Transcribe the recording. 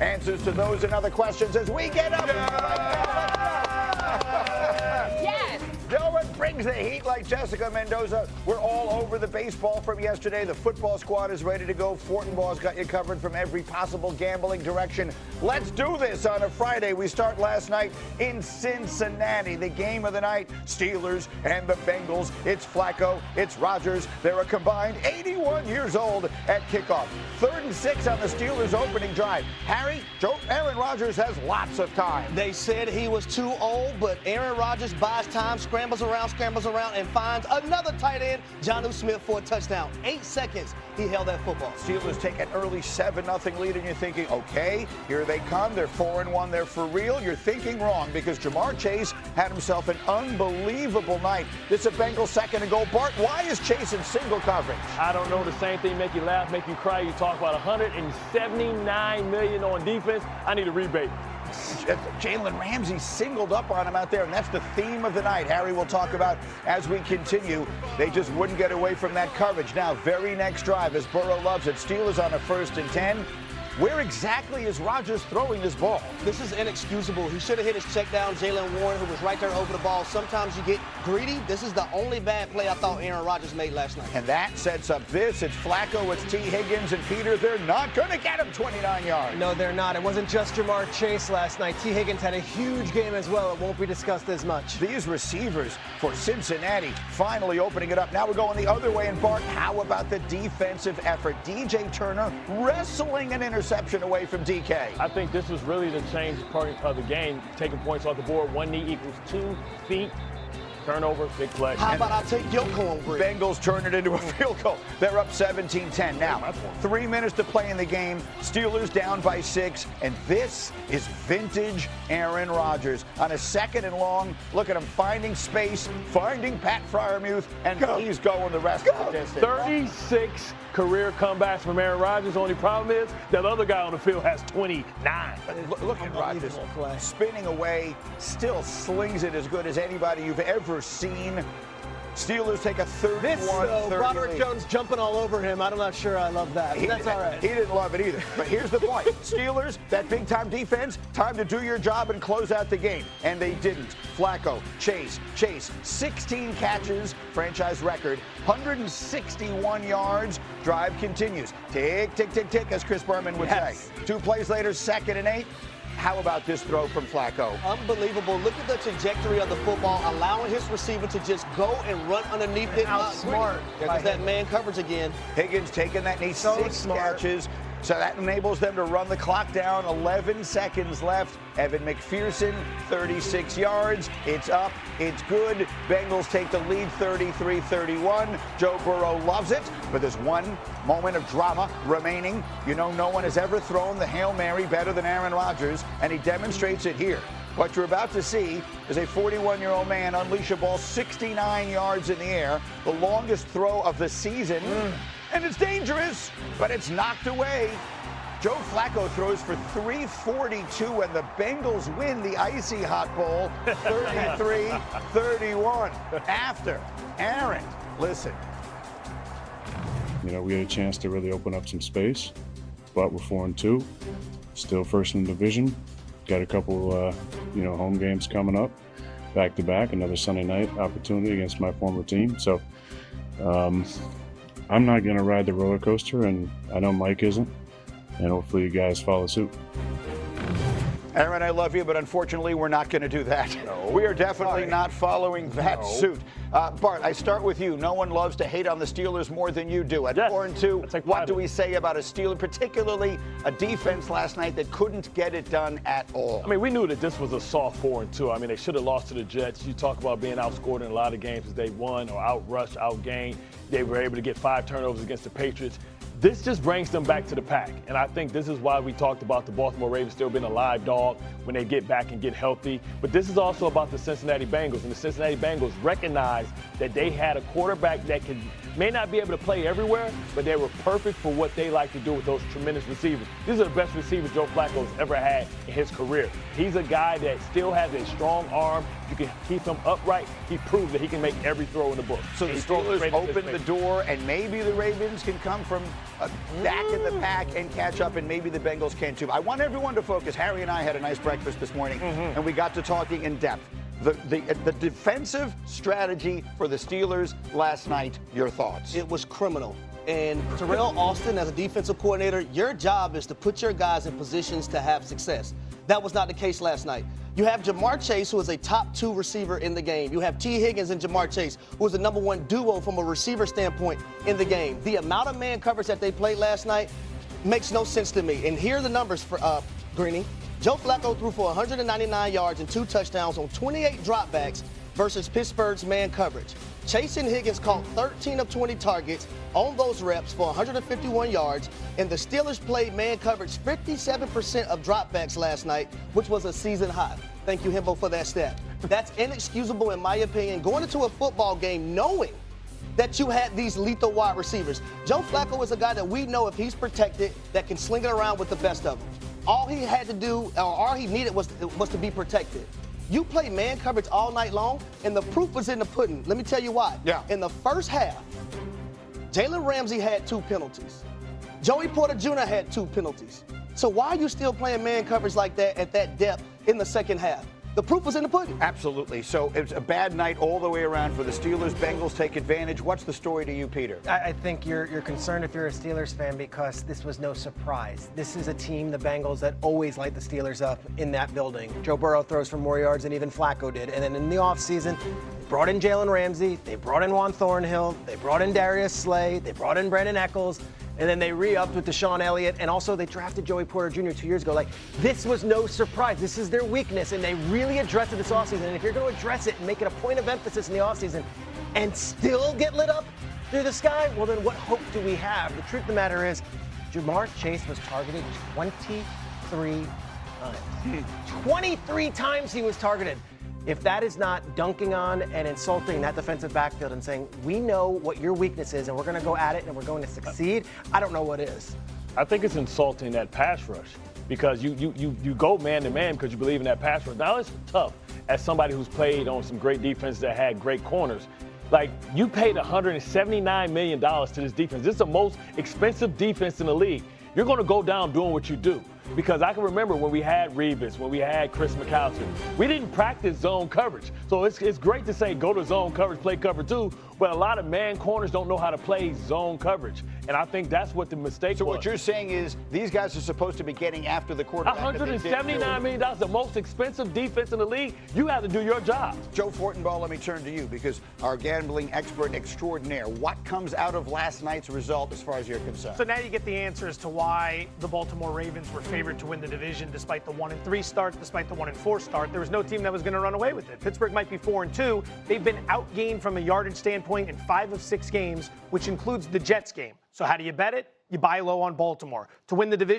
Answers to those and other questions as we get up. Yes. No one brings the heat like Jessica Mendoza. We're all over the baseball from yesterday. The football squad is ready to go. Fortinball's got you covered from every possible gambling direction. Let's do this on a Friday. We start last night in Cincinnati. The game of the night, Steelers and the Bengals. It's Flacco, it's Rodgers. They're a combined 81 years old at kickoff. 3rd and 6 on the Steelers' opening drive. Aaron Rodgers has lots of time. They said he was too old, but Aaron Rodgers buys time, scrambles around, and finds another tight end, Jonnu Smith, for a touchdown. 8 seconds, he held that football. Steelers take an early 7-0 lead, and you're thinking, okay, here they come. They're 4-1. They're for real. You're thinking wrong because Jamar Chase had himself an unbelievable night. This is a Bengals 2nd and goal. Bart, why is Chase in single coverage? I don't know. The same thing make you laugh, make you cry. You talk about $179 million on defense. I need a rebate. Jalen Ramsey singled up on him out there, and that's the theme of the night. Harry will talk about as we continue. They just wouldn't get away from that coverage. Now, very next drive, as Burrow loves it, Steelers on a 1st and 10. Where exactly is Rodgers throwing this ball? This is inexcusable. He should have hit his check down, Jalen Warren, who was right there over the ball. Sometimes you get greedy. This is the only bad play I thought Aaron Rodgers made last night. And that sets up this. It's Flacco, it's T. Higgins, and Peter. They're not going to get him 29 yards. No, they're not. It wasn't just Jamar Chase last night. T. Higgins had a huge game as well. It won't be discussed as much. These receivers for Cincinnati finally opening it up. Now we're going the other way. And Bart, how about the defensive effort? DJ Turner wrestling an interception away from DK. I think this was really the change part of the game, taking points off the board. 1 knee equals 2 feet. Turnover, big play. How about I take your cornbread? Bengals turn it into a field goal. They're up 17-10. Now, 3 minutes to play in the game. Steelers down by 6. And this is vintage Aaron Rodgers. On a 2nd and long, look at him finding space, finding Pat Freiermuth, and he's going the rest of the distance. 36 career comebacks from Aaron Rodgers. Only problem is that other guy on the field has 29. Look at Rodgers spinning away, still slings it as good as anybody you've ever seen. Steelers take a 31-30 Broderick lead. Jones jumping all over him. I'm not sure I love that. But that's all right. He didn't love it either. But here's the point. Steelers, that big-time defense, time to do your job and close out the game. And they didn't. Flacco, Chase, 16 catches, franchise record, 161 yards. Drive continues. Tick, tick, tick, tick, as Chris Berman would say. 2 plays later, 2nd and 8. How about this throw from Flacco? Unbelievable. Look at the trajectory of the football, allowing his receiver to just go and run underneath it. Smart. There's that man coverage again. Higgins taking that knee, 6 catches. So that enables them to run the clock down. 11 seconds left. Evan McPherson, 36 yards. It's up. It's good. Bengals take the lead 33-31. Joe Burrow loves it, but there's one moment of drama remaining. You know, no one has ever thrown the Hail Mary better than Aaron Rodgers, and he demonstrates it here. What you're about to see is a 41-year-old man unleash a ball 69 yards in the air, the longest throw of the season. And it's dangerous, but it's knocked away. Joe Flacco throws for 342, and the Bengals win the Icy Hot Bowl 33-31. After Aaron, listen. You know, we had a chance to really open up some space, but we're 4-2, still first in the division. Got a couple, home games coming up, back-to-back, another Sunday night opportunity against my former team. So, I'm not going to ride the roller coaster, and I know Mike isn't, and hopefully you guys follow suit. Aaron, I love you, but unfortunately, we're not going to do that. No. We are definitely not following that suit. Bart, I start with you. No one loves to hate on the Steelers more than you do. At 4-2, what do we say about a Steeler, particularly a defense last night that couldn't get it done at all? I mean, we knew that this was a soft 4-2. I mean, they should have lost to the Jets. You talk about being outscored in a lot of games as they won or outrushed, outgained. They were able to get 5 turnovers against the Patriots. This just brings them back to the pack. And I think this is why we talked about the Baltimore Ravens still being a live dog when they get back and get healthy. But this is also about the Cincinnati Bengals. And the Cincinnati Bengals recognize that they had a quarterback that could may not be able to play everywhere, but they were perfect for what they like to do with those tremendous receivers. These are the best receivers Joe Flacco's ever had in his career. He's a guy that still has a strong arm. You can keep him upright. He proves that he can make every throw in the book. So the Steelers open the door, and maybe the Ravens can come from back in the pack and catch up, and maybe the Bengals can too. I want everyone to focus. Harry and I had a nice breakfast this morning, and we got to talking in depth. The defensive strategy for the Steelers last night, your thoughts? It was criminal. And Terrell Austin, as a defensive coordinator, your job is to put your guys in positions to have success. That was not the case last night. You have Jamar Chase, who is a top 2 receiver in the game. You have T. Higgins and Jamar Chase, who is the number 1 duo from a receiver standpoint in the game. The amount of man coverage that they played last night makes no sense to me. And here are the numbers for Greeny. Joe Flacco threw for 199 yards and 2 touchdowns on 28 dropbacks versus Pittsburgh's man coverage. Chase and Higgins caught 13 of 20 targets on those reps for 151 yards, and the Steelers played man coverage 57% of dropbacks last night, which was a season high. Thank you, Himbo, for that stat. That's inexcusable in my opinion, going into a football game knowing that you had these lethal wide receivers. Joe Flacco is a guy that we know if he's protected that can sling it around with the best of them. All he had to do, or all he needed was to be protected. You play man coverage all night long, and the proof was in the pudding. Let me tell you why. Yeah. In the first half, Jalen Ramsey had 2 penalties. Joey Porter Jr. had 2 penalties. So why are you still playing man coverage like that at that depth in the second half? The proof was in the pudding. Absolutely. So it's a bad night all the way around for the Steelers. Bengals take advantage. What's the story to you, Peter? I think you're concerned if you're a Steelers fan because this was no surprise. This is a team, the Bengals, that always light the Steelers up in that building. Joe Burrow throws for more yards than even Flacco did. And then in the offseason, they brought in Jalen Ramsey, they brought in Juan Thornhill, they brought in Darius Slay, they brought in Brandon Echols, and then they re-upped with Deshaun Elliott, and also they drafted Joey Porter Jr. 2 years ago. Like, this was no surprise. This is their weakness, and they really addressed it this offseason. And if you're going to address it and make it a point of emphasis in the offseason and still get lit up through the sky, well, then what hope do we have? The truth of the matter is, Jamar Chase was targeted 23 times. 23 times he was targeted. If that is not dunking on and insulting that defensive backfield and saying, we know what your weakness is and we're going to go at it and we're going to succeed, I don't know what is. I think it's insulting that pass rush because you go man-to-man because you believe in that pass rush. Now, it's tough as somebody who's played on some great defense that had great corners. Like, you paid $179 million to this defense. This is the most expensive defense in the league. You're going to go down doing what you do. Because I can remember when we had Revis, when we had Chris McAllister, we didn't practice zone coverage. So it's great to say go to zone coverage, play cover 2, but a lot of man corners don't know how to play zone coverage. And I think that's what the mistake was. So what you're saying is these guys are supposed to be getting after the quarterback. $179 million, the most expensive defense in the league. You have to do your job. Joe Fortenbaugh, let me turn to you because our gambling expert extraordinaire. What comes out of last night's result as far as you're concerned? So now you get the answer as to why the Baltimore Ravens were favored to win the division despite the 1-3 start, despite the 1-4 start. There was no team that was going to run away with it. Pittsburgh might be 4-2. They've been outgained from a yardage standpoint in 5 of 6 games, which includes the Jets game. So how do you bet it? You buy low on Baltimore. To win the division,